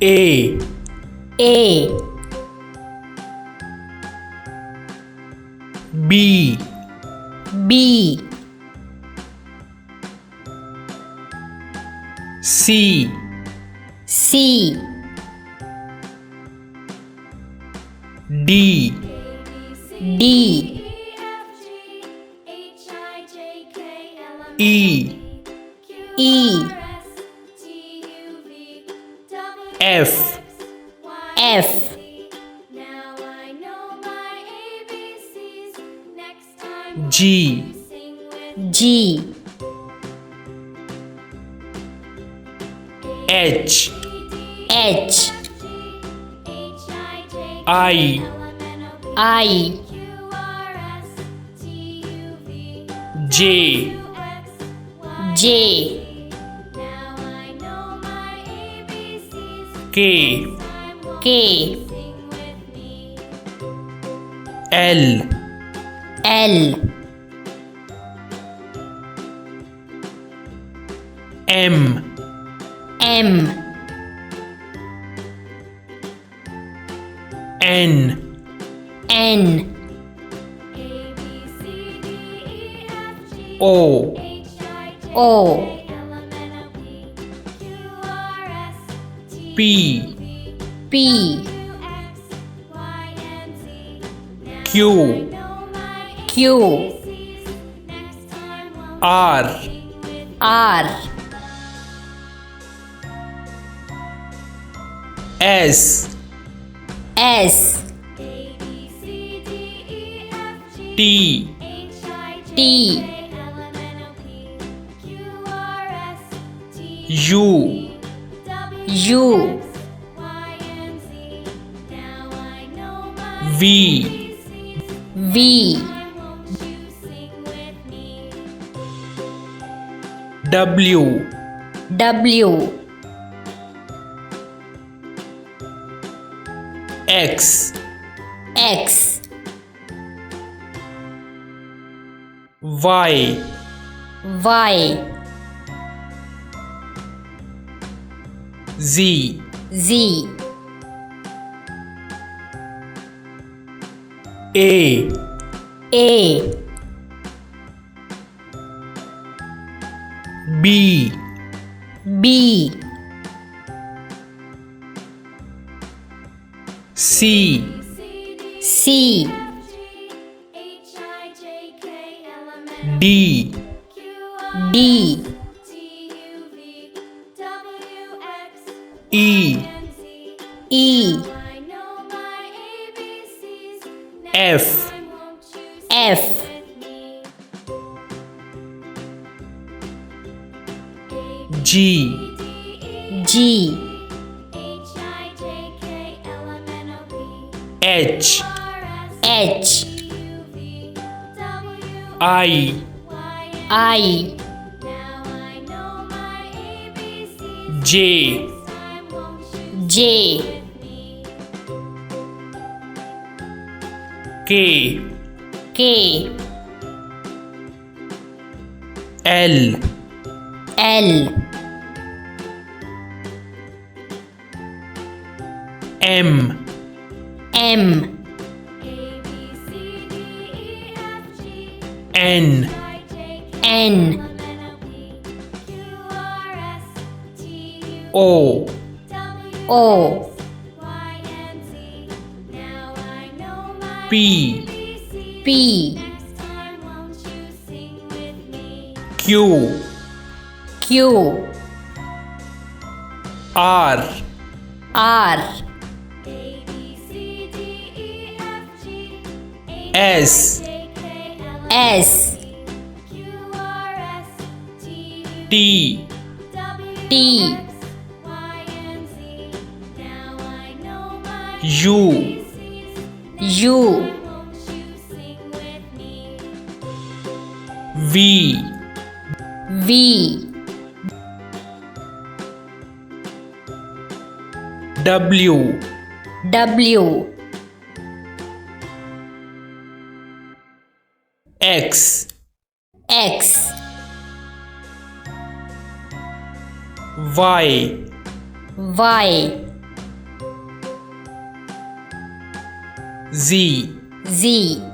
A A B B C C D D E E F F G G H H I I J J K K L L M M N N O O P P Q Q R R S S T T U U V V W W X X Y Y Z Z A A B B C C D D E E F F G G H H I I J J K K L L M M N N O O P P Q Q R R S S T T U U V V W W X X Y Y Z Z